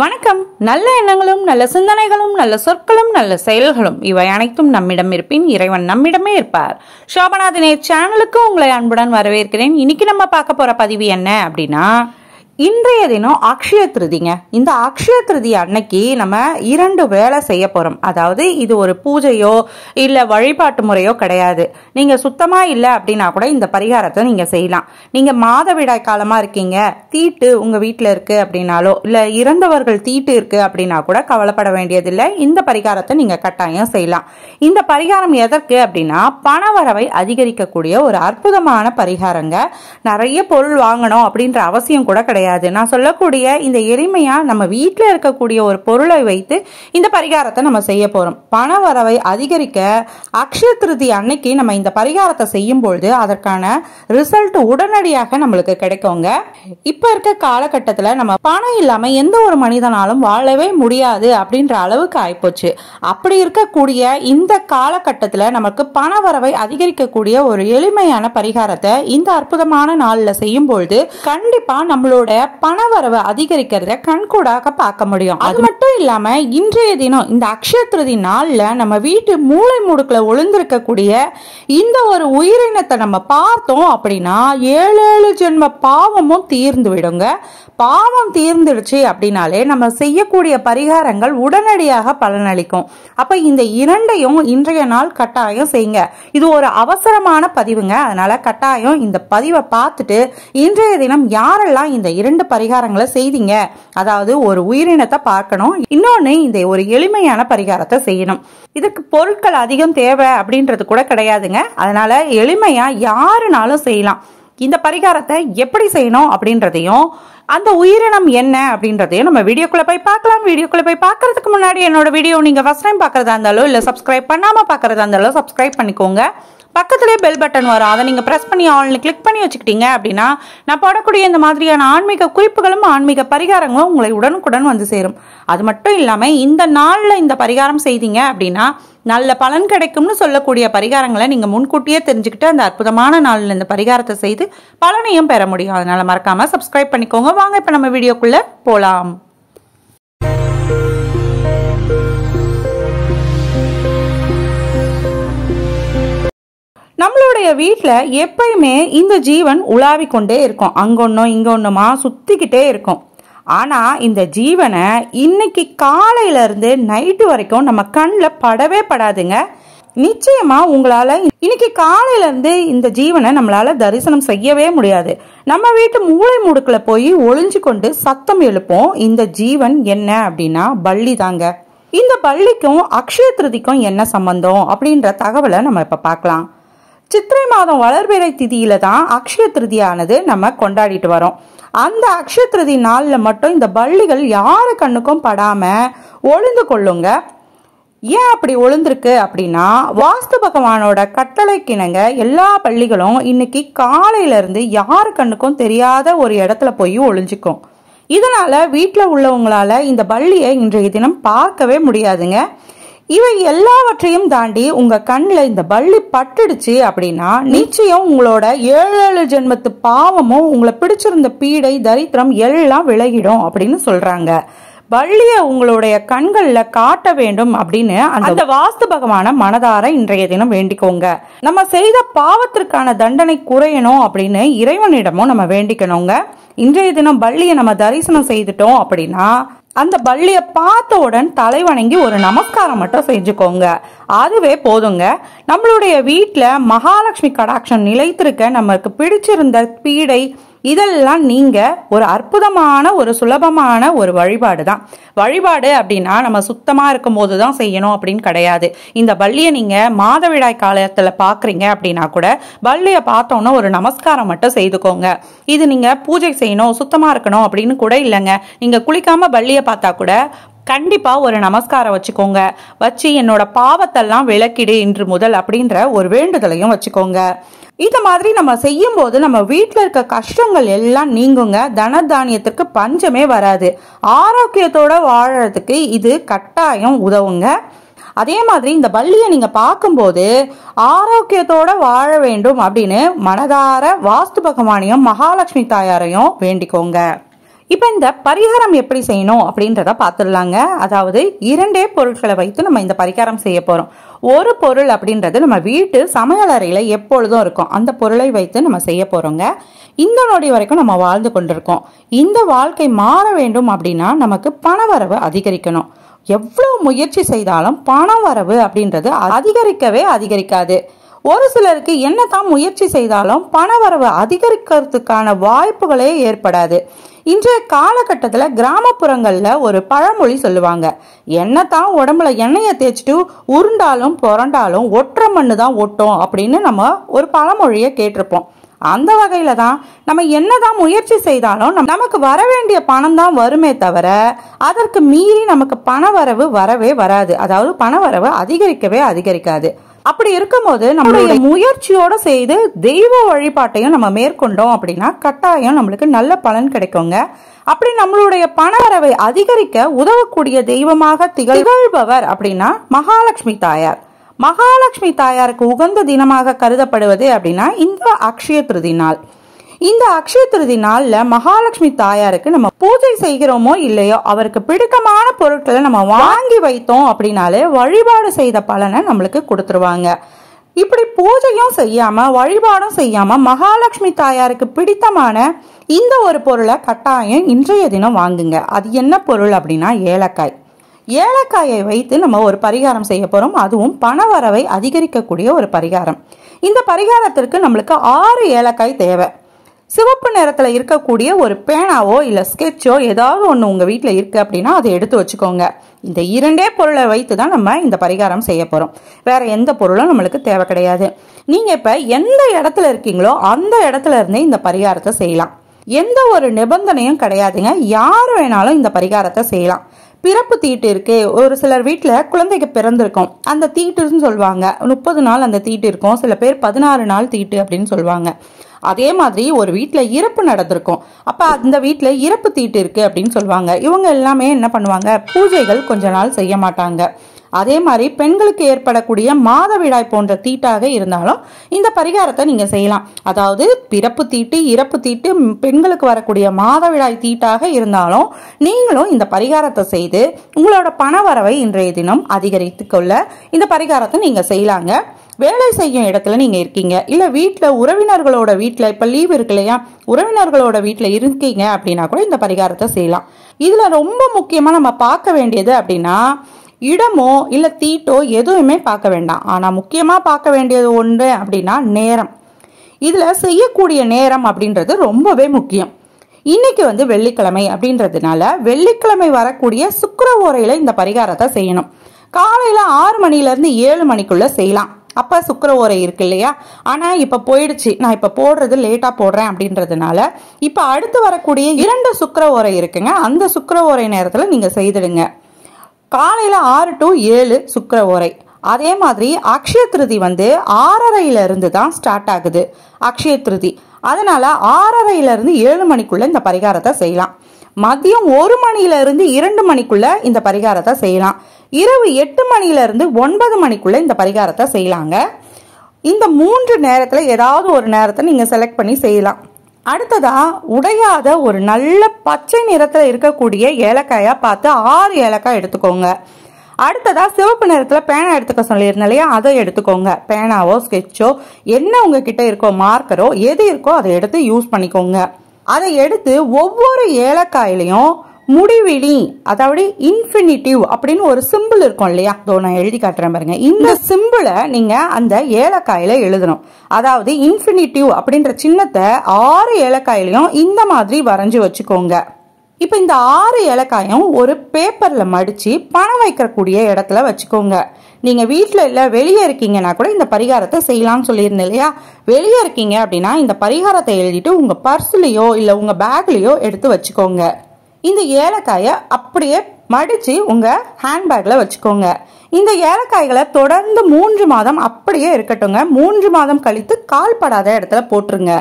வணக்கம். நல்ல எண்ணங்களும் நல்ல சிந்தனைகளும் நல்ல சொற்களும் நல்ல செயல்களும் இவை அனைத்தும் நம்மிடம் இருப்பின் இறைவன் நம்மிடமே இருப்பார். சோபனா தினேஷ் சேனலுக்கு உங்களை அன்புடன் வரவேற்கிறேன். இன்னைக்கு நம்ம பார்க்க போற பதிவு என்ன அப்படின்னா, இன்றைய தினம் அக்ஷய திருதிங்க. இந்த அக்ஷய திருதி அன்னைக்கு நம்ம 2 வேலை செய்ய போறோம். அதாவது இது ஒரு பூஜையோ இல்ல வழிபாட்டு முறையோ கிடையாது. நீங்க சுத்தமா இல்லை அப்படின்னா கூட இந்த பரிகாரத்தை நீங்க செய்யலாம். நீங்க மாதவிடாய் காலமா இருக்கீங்க, தீட்டு உங்க வீட்டுல இருக்கு அப்படின்னாலோ இல்ல இறந்தவர்கள் தீட்டு இருக்கு அப்படின்னா கூட கவலைப்பட வேண்டியதில்லை. இந்த பரிகாரத்தை நீங்க கட்டாயம் செய்யலாம். இந்த பரிகாரம் எதற்கு அப்படின்னா, பணவரவை அதிகரிக்கக்கூடிய ஒரு அற்புதமான பரிகாரங்க. நிறைய பொருள் வாங்கணும் அப்படின்ற அவசியம் கூட கிடையாது. நான் சொல்லக்கூடிய இந்த எளிமையா நம்ம வீட்டில் இருக்கக்கூடிய ஒரு பொருளை வைத்து இந்த பரிகாரத்தை நம்ம செய்ய போறோம். பண வரவை அதிகரிக்க அக்ஷய திருதி அன்னைக்கு நம்ம இந்த பரிகாரத்தை செய்யும் பொழுது அதற்கான ரிசல்ட் உடனடியாக நம்மளுக்கு கிடைக்குங்க. இப்ப இருக்க காலகட்டத்தில் நம்ம பணம் இல்லாம எந்த ஒரு மனிதனாலும் வாழவே முடியாது அப்படின்ற அளவுக்கு ஆயிப்போச்சு. அப்படி இருக்கக்கூடிய இந்த காலகட்டத்தில் நமக்கு பண வரவை அதிகரிக்கக்கூடிய ஒரு எளிமையான பரிகாரத்தை இந்த அற்புதமான நாள்ல செய்யும் பொழுது கண்டிப்பா நம்மளோட பணவரவு அதிகரிக்கிறத கண்கூடாக பார்க்க முடியும். அது மட்டும் இல்லாம இன்றைய தினம் இந்த அக்ஷய திருதி நாள்ல நம்ம வீட்டு மூளை முடுக்குல ஒளிந்திருக்கக்கூடிய இந்த ஒரு உயிரினத்தை நம்ம பார்த்தோம் அப்படின்னா 7 ஜென்ம பாவமும் தீர்ந்து விடுங்க. பாவம் தீர்ந்துடுச்சு அப்படின்னாலே நம்ம செய்யக்கூடிய பரிகாரங்கள் உடனடியாக பலனளிக்கும். அப்ப இந்த 2ஐயும் இன்றைய நாள் கட்டாயம் செய்யுங்க. இது ஒரு அவசரமான பதிவுங்க. அதனால கட்டாயம் இந்த பதிவை பார்த்துட்டு இன்றைய தினம் யாரெல்லாம் இந்த 2 பரிகாரங்களை செய்தீங்க, அதாவது ஒரு உயிரினத்தை பார்க்கணும், இன்னொன்னு இந்த ஒரு எளிமையான பரிகாரத்தை செய்யணும். இதுக்கு பொருட்கள் அதிகம் தேவை அப்படின்றது கூட கிடையாதுங்க. அதனால எளிமையா யாருனாலும் செய்யலாம். இந்த பரிகாரத்தை எப்படி செய்யணும் அப்படின்றதையும் அந்த உயிரினம் என்ன அப்படின்றதையும் நம்ம வீடியோக்குள்ள போய் பார்க்கலாம். வீடியோக்குள்ள போய் பார்க்கறதுக்கு முன்னாடி என்னோட வீடியோ நீங்க ஃபர்ஸ்ட் டைம் பார்க்கறதா இருந்தாலும் இல்ல சப்ஸ்கிரைப் பண்ணாம பார்க்கறதா இருந்தாலும் சப்ஸ்கிரைப் பண்ணிக்கோங்க. பக்கத்திலே பெல் பட்டன் வரும், அதை நீங்க பிரஸ் பண்ணி ஆல்னு கிளிக் பண்ணி வச்சுக்கிட்டீங்க அப்படின்னா நான் போடக்கூடிய இந்த மாதிரியான ஆன்மீக குறிப்புகளும் ஆன்மீக பரிகாரங்களும் உங்களை உடனுக்குடன் வந்து சேரும். அது மட்டும் இல்லாம இந்த நாள்ல இந்த பரிகாரம் செய்தீங்க அப்படின்னா நல்ல பலன் கிடைக்கும்னு சொல்லக்கூடிய பரிகாரங்களை நீங்க முன்கூட்டியே தெரிஞ்சுக்கிட்டு அந்த அற்புதமான நாள்ல இந்த பரிகாரத்தை செய்து பலனையும் பெற முடியும். அதனால மறக்காம சப்ஸ்கிரைப் பண்ணிக்கோங்க. வாங்க இப்ப நம்ம வீடியோக்குள்ள போலாம். நம்மளுடைய வீட்டில் எப்பயுமே இந்த ஜீவன் உலாவி கொண்டே இருக்கும். அங்கொன்னும் இங்க ஒன்றுமா சுத்திக்கிட்டே இருக்கும். ஆனா இந்த ஜீவனை இன்னைக்கு காலையில இருந்து நைட்டு வரைக்கும் நம்ம கண்ணில் படவே படாதுங்க. நிச்சயமா உங்களால இன்னைக்கு காலையில இருந்து இந்த ஜீவனை நம்மளால தரிசனம் செய்யவே முடியாது. நம்ம வீட்டு மூளை முடுக்குல போய் ஒளிஞ்சு கொண்டு சத்தம் எழுப்போம். இந்த ஜீவன் என்ன அப்படின்னா பள்ளி தாங்க. இந்த பள்ளிக்கும் அக்ஷய திருதிக்கும் என்ன சம்பந்தம் அப்படின்ற தகவலை நம்ம இப்ப பார்க்கலாம். சித்திரை மாதம் வளர்பிறை திதியில தான் அக்ஷய திருதியானது நம்ம கொண்டாடிட்டு வரோம். அந்த அக்ஷய திருதி நாள்ல மட்டும் இந்த பள்ளிகள் யாரு கண்ணுக்கும் படாம ஒளிந்து கொள்ளுங்க. ஏன் அப்படி ஒளிந்திருக்கு அப்படின்னா, வாஸ்து பகவானோட கட்டளைக்கிணங்க எல்லா பள்ளிகளும் இன்னைக்கு காலையில இருந்து யாரு கண்ணுக்கும் தெரியாத ஒரு இடத்துல போய் ஒளிஞ்சுக்கும். இதனால வீட்டுல உள்ளவங்களால இந்த பள்ளியை இன்றைய தினம் பார்க்கவே முடியாதுங்க. இவை எல்லாவற்றையும் தாண்டி உங்க கண்ணில் இந்த பள்ளி பட்டுடுச்சு அப்படின்னா நிச்சயம் உங்களோட 7 ஜென்மத்து பாவமும் உங்களை பிடிச்சிருந்த பீடை தரித்திரம் எல்லாம் விலகிடும் அப்படின்னு சொல்றாங்க. பள்ளிய உங்களுடைய கண்கள்ல காட்ட வேண்டும் அப்படின்னு அந்த வாஸ்து பகவான மனதார இன்றைய தினம் வேண்டிக்கோங்க. நம்ம செய்த பாவத்திற்கான தண்டனை குறையணும் அப்படின்னு இறைவனிடமும் நம்ம வேண்டிக்கணுங்க. இன்றைய தினம் பள்ளியை நம்ம தரிசனம் செய்துட்டோம் அப்படின்னா அந்த பள்ளிய பார்த்தவுடன் தலை வணங்கி ஒரு நமஸ்காரம் மட்டும் செஞ்சுக்கோங்க. அதுவே போதுங்க. நம்மளுடைய வீட்டுல மகாலட்சுமி கடாட்சம் நிலைத்திருக்க நமக்கு பிடிச்சிருந்த பீடை இதெல்லாம் நீங்க ஒரு அற்புதமான ஒரு சுலபமான ஒரு வழிபாடு தான். வழிபாடு அப்படின்னா நம்ம சுத்தமா இருக்கும் போதுதான் செய்யணும் அப்படின்னு கிடையாது. இந்த பள்ளியை நீங்க மாதவிடாய் காலத்துல பாக்குறீங்க அப்படின்னா கூட பள்ளிய பார்த்தோன்னா ஒரு நமஸ்காரம் மட்டும் செய்துக்கோங்க. இது நீங்க பூஜை செய்யணும் சுத்தமா இருக்கணும் அப்படின்னு கூட இல்லைங்க. நீங்க குளிக்காம பள்ளிய பார்த்தா கூட கண்டிப்பா ஒரு நமஸ்காரம் வச்சுக்கோங்க. வச்சு என்னோட பாவத்தெல்லாம் விளக்கிடு இன்று முதல் அப்படின்ற ஒரு வேண்டுதலையும் வச்சுக்கோங்க. இந்த மாதிரி நம்ம செய்யும் போது நம்ம வீட்டுல இருக்க கஷ்டங்கள் எல்லாம் நீங்குங்க. தன தானியத்துக்கு பஞ்சமே வராது. ஆரோக்கியத்தோட வாழறதுக்கு இது கட்டாயம் உதவுங்க. அதே மாதிரி இந்த பள்ளியை நீங்க பார்க்கும்போது ஆரோக்கியத்தோட வாழ வேண்டும் அப்படின்னு மனதார வாஸ்து பகவானையும் மகாலட்சுமி தாயாரையும் வேண்டிக்கோங்க. இப்போ இந்த பரிகாரம் எப்படி செய்யணும் அப்படின்றத பார்த்துடலாங்க. அதாவது 2 பொருட்களை வைத்து நம்ம இந்த பரிகாரம் செய்ய போறோம். ஒரு பொருள் அப்படின்றது நம்ம வீட்டு சமையலறையில எப்பொழுதும் இருக்கும். அந்த பொருளை வைத்து நம்ம செய்ய போறோங்க. இந்த நொடி வரைக்கும் நம்ம வாழ்ந்து கொண்டிருக்கோம். இந்த வாழ்க்கை மாற வேண்டும் அப்படின்னா நமக்கு பணவரவு அதிகரிக்கணும். எவ்வளவு முயற்சி செய்தாலும் பண வரவு அப்படின்றது அதிகரிக்கவே அதிகரிக்காது. ஒரு சிலருக்கு என்னதான் முயற்சி செய்தாலும் பணவரவு அதிகரிக்கிறதுக்கான வாய்ப்புகளே ஏற்படாது. இன்றைய காலகட்டத்தில் கிராமப்புறங்கள்ல ஒரு பழமொழி சொல்லுவாங்க, என்னதான் உடம்புல எண்ணெயை தேய்ச்சிட்டு உருண்டாலும் புரண்டாலும் ஒற்றை மண்ணு தான் ஒட்டும் அப்படின்னு நம்ம ஒரு பழமொழியை கேட்டிருப்போம். அந்த வகையில தான் நம்ம என்னதான் முயற்சி செய்தாலும் நமக்கு வர வேண்டிய பணம் தான் வருமே தவிர அதற்கு மீறி நமக்கு பணவரவு வரவே வராது. அதாவது பணவரவு அதிகரிக்கவே அதிகரிக்காது. அப்படி இருக்கும்போது நம்மளுடைய முயற்சியோட செய்து தெய்வ வழிபாட்டையும் நம்ம மேற்கொண்டோம் அப்படின்னா கட்டாயம் நம்மளுக்கு நல்ல பலன் கிடைக்குங்க. அப்படி நம்மளுடைய பணவரவை அதிகரிக்க உதவக்கூடிய தெய்வமாக திகழ்பவர் அப்படின்னா மகாலட்சுமி தாயார். மகாலட்சுமி தாயாருக்கு உகந்த தினமாக கருதப்படுவது அப்படின்னா இந்த அக்ஷய திருதி நாள். இந்த அக்ஷய திருதி நாள்ல மகாலட்சுமி தாயாருக்கு நம்ம பூஜை செய்கிறோமோ இல்லையோ அவருக்கு பிடித்தமான பொருட்களை நம்ம வாங்கி வைத்தோம் அப்படின்னாலே வழிபாடு செய்த பலனை நம்மளுக்கு கொடுத்துருவாங்க. இப்படி பூஜையும் செய்யாம வழிபாடும் செய்யாம மகாலட்சுமி தாயாருக்கு பிடித்தமான இந்த ஒரு பொருளை கட்டாயம் இன்றைய தினம் வாங்குங்க. அது என்ன பொருள் அப்படின்னா ஏலக்காய். ஏலக்காயை வைத்து நம்ம ஒரு பரிகாரம் செய்ய போறோம். அதுவும் பணவரவை அதிகரிக்கக்கூடிய ஒரு பரிகாரம். இந்த பரிகாரத்திற்கு நம்மளுக்கு 6 ஏலக்காய் தேவை. சிவப்பு நிறத்துல இருக்கக்கூடிய ஒரு பேனாவோ இல்ல ஸ்கெட்சோ ஏதாவது ஒண்ணு உங்க வீட்டுல இருக்கு அப்படின்னா அதை எடுத்து வச்சுக்கோங்க. இந்த 2 பொருளை வைத்து தான் நம்ம இந்த பரிகாரம் செய்ய போறோம். வேற எந்த பொருளும் நம்மளுக்கு தேவை கிடையாது. நீங்க இப்ப எந்த இடத்துல இருக்கீங்களோ அந்த இடத்துல இருந்தே இந்த பரிகாரத்தை செய்யலாம். எந்த ஒரு நிபந்தனையும் கிடையாதுங்க. யார் வேணாலும் இந்த பரிகாரத்தை செய்யலாம். பிறப்பு தீட்டு இருக்கு. ஒரு சிலர் வீட்டுல குழந்தைக்கு பிறந்திருக்கும், அந்த தீட்டுன்னு சொல்லுவாங்க. 30 நாள் அந்த தீட்டு இருக்கும். சில பேர் 16 நாள் தீட்டு அப்படின்னு சொல்லுவாங்க. அதே மாதிரி ஒரு வீட்டுல இறப்பு நடந்திருக்கும், அப்ப அந்த வீட்டுல இறப்பு தீட்டு இருக்கு அப்படின்னு சொல்லுவாங்க. இவங்க எல்லாமே என்ன பண்ணுவாங்க, பூஜைகள் கொஞ்ச நாள் செய்ய மாட்டாங்க. அதே மாதிரி பெண்களுக்கு ஏற்படக்கூடிய மாதவிடாய் போன்ற தீட்டாக இருந்தாலும் இந்த பரிகாரத்தை நீங்க செய்யலாம். அதாவது பிறப்பு தீட்டு இறப்பு தீட்டு பெண்களுக்கு வரக்கூடிய மாதவிடாய் தீட்டாக இருந்தாலும் நீங்களும் இந்த பரிகாரத்தை செய்து உங்களோட பண வரவை இன்றைய தினம் அதிகரித்து கொள்ள இந்த பரிகாரத்தை நீங்க செய்யலாங்க. வேலை செய்யும் இடத்துல நீங்க இருக்கீங்க, இல்ல வீட்டுல உறவினர்களோட வீட்டுல இப்ப லீவ் இருக்கு இல்லையா, உறவினர்களோட வீட்டுல இருக்கீங்க அப்படின்னா கூட இந்த பரிகாரத்தை செய்யலாம். இதுல ரொம்ப முக்கியமா நம்ம பார்க்க வேண்டியது அப்படின்னா இடமோ இல்ல தீட்டோ எதுவுமே பார்க்க வேண்டாம். ஆனா முக்கியமா பார்க்க வேண்டியது ஒன்று அப்படின்னா நேரம். இதுல செய்யக்கூடிய நேரம் அப்படின்றது ரொம்பவே முக்கியம். இன்னைக்கு வெள்ளிக்கிழமை அப்படின்றதுனால வெள்ளிக்கிழமை வரக்கூடிய சுக்கிர ஓரையில இந்த பரிகாரத்தை செய்யணும். காலையில 6 மணில இருந்து 7 மணிக்குள்ள செய்யலாம். அப்ப சுக்கிர ஓரை இருக்கு இல்லையா, ஆனா இப்ப போயிடுச்சு, நான் இப்ப போடுறது லேட்டா போடுறேன் அப்படின்றதுனால இப்ப அடுத்து வரக்கூடிய 2 சுக்கிர ஓரை இருக்குங்க. அந்த சுக்கிர ஓரை நேரத்துல நீங்க செய்திடுங்க. காலையில 6 to 7 சுக்கிர ஓரை. அதே மாதிரி அக்ஷய திருதி 6:30 இருந்து தான் ஸ்டார்ட் ஆகுது அக்ஷய திருதி. அதனால 6:30 இருந்து 7 மணிக்குள்ள இந்த பரிகாரத்தை செய்யலாம். மதியம் 1 மணில இருந்து 2 மணிக்குள்ள இந்த பரிகாரத்தை செய்யலாம். இரவு 8 மணில இருந்து 9 மணிக்குள்ள இந்த பரிகாரத்தை செய்யலாங்க. இந்த 3 நேரத்துல ஏதாவது ஒரு நேரத்தை நீங்க செலக்ட் பண்ணி செய்யலாம். அடுத்ததா உடையாத ஒரு நல்ல பச்சை நிறத்துல இருக்கக்கூடிய ஏலக்காயா பார்த்து 6 ஏலக்காய் எடுத்துக்கோங்க. அடுத்ததா சிவப்பு நிறத்துல பேனா எடுத்துக்க சொல்லியிருந்தேன் இல்லையா, அதை எடுத்துக்கோங்க. பேனாவோ ஸ்கெட்சோ என்ன உங்ககிட்ட இருக்கோ, மார்க்கரோ எது இருக்கோ அதை எடுத்து யூஸ் பண்ணிக்கோங்க. அதை எடுத்து ஒவ்வொரு ஏலக்காயிலையும் முடிவிலி, அதாவது இன்ஃபினிட்டிவ் அப்படின்னு ஒரு சிம்பிள் இருக்கும் இல்லையா, அதோ நான் எழுதி காட்டுறேன் பாருங்க. இந்த சிம்பிளை நீங்க அந்த ஏலக்காயில எழுதணும். அதாவது இன்ஃபினிட்டிவ் அப்படின்ற சின்னத்தை 6 ஏலக்காயிலையும் இந்த மாதிரி வரைஞ்சு வச்சுக்கோங்க. இப்ப இந்த 6 ஏலக்காயும் ஒரு பேப்பர்ல மடிச்சு பணம் வைக்கக்கூடிய இடத்துல வச்சுக்கோங்க. நீங்க வீட்டுல இல்ல வெளியே இருக்கீங்கன்னா கூட இந்த பரிகாரத்தை செய்யலாம்னு சொல்லியிருந்தேன் இல்லையா. வெளியே இருக்கீங்க அப்படின்னா இந்த பரிகாரத்தை எழுதிட்டு உங்க பர்ஸ்லயோ இல்ல உங்க பேக்லயோ எடுத்து வச்சுக்கோங்க. இந்த ஏலக்காயை அப்படியே மடிச்சு உங்க ஹேண்ட்பேக்ல வச்சுக்கோங்க. இந்த ஏலக்காய்களை தொடர்ந்து 3 மாதம் அப்படியே இருக்கட்டுங்க. 3 மாதம் கழித்து கால்படாத இடத்துல போட்டுருங்க.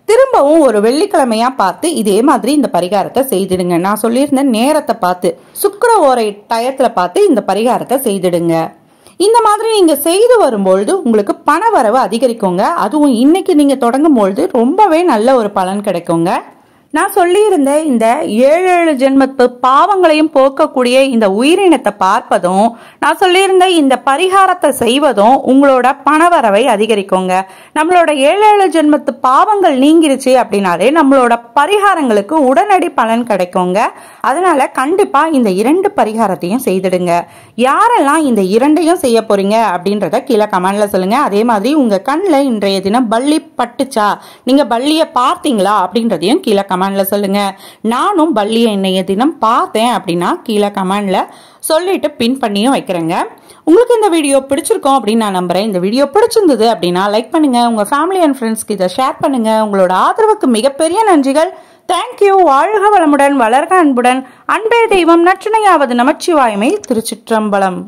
திரும்பவும் ஒரு வெள்ளிக்கிழமையா பார்த்து இதே மாதிரி இந்த பரிகாரத்தை செய்திடுங்க. நான் சொல்லியிருந்த நேரத்தை பார்த்து சுக்கிர ஓரை டயத்துல பார்த்து இந்த பரிகாரத்தை செய்திடுங்க. இந்த மாதிரி நீங்க செய்து வரும்பொழுது உங்களுக்கு பண வரவு அதிகரிக்குங்க. அதுவும் இன்னைக்கு நீங்க தொடங்கும் பொழுது ரொம்பவே நல்ல ஒரு பலன் கிடைக்குங்க. நான் சொல்லியிருந்த இந்த 7 ஜென்மத்து பாவங்களையும் போக்கக்கூடிய இந்த உயிரினத்தை பார்ப்பதும், நான் சொல்லியிருந்த இந்த பரிகாரத்தை செய்வதும் உங்களோட பணவரவை அதிகரிக்குங்க. நம்மளோட 7 ஜென்மத்து பாவங்கள் நீங்கிருச்சு அப்படின்னாலே நம்மளோட பரிகாரங்களுக்கு உடனடி பலன் கிடைக்குங்க. அதனால கண்டிப்பா இந்த 2 பரிகாரத்தையும் செய்திடுங்க. யாரெல்லாம் இந்த 2ஐயும் செய்ய போறீங்க அப்படின்றத கீழே கமெண்ட்ல சொல்லுங்க. அதே மாதிரி உங்க கண்ணில் இன்றைய தினம் பல்லி பட்டுச்சா, நீங்க பல்லிய பார்த்தீங்களா அப்படின்றதையும் கீழே கமெண்ட்ல சொல்லுங்க. நானும் பல்லியை இன்னைய தினம் பார்த்தேன் அப்படின்னா கீழே கமெண்ட்ல சொல்லிட்டு பின் பண்ணியும் வைக்கிறேங்க. உங்களுக்கு இந்த வீடியோ பிடிச்சிருக்கோம் அப்படின்னு நான் நம்புறேன். இந்த வீடியோ பிடிச்சிருந்தது அப்படின்னா லைக் பண்ணுங்க, உங்க ஃபேமிலி அண்ட் ஃப்ரெண்ட்ஸ்க்கு இதை ஷேர் பண்ணுங்க. உங்களோட ஆதரவுக்கு மிகப்பெரிய நன்றிகள். தேங்க்யூ. வாழ்க வளமுடன், வளர்க அன்புடன். அன்பே தெய்வம், நற்றுணையாவது நமச்சிவாயமே. திருச்சிற்றம்பலம்.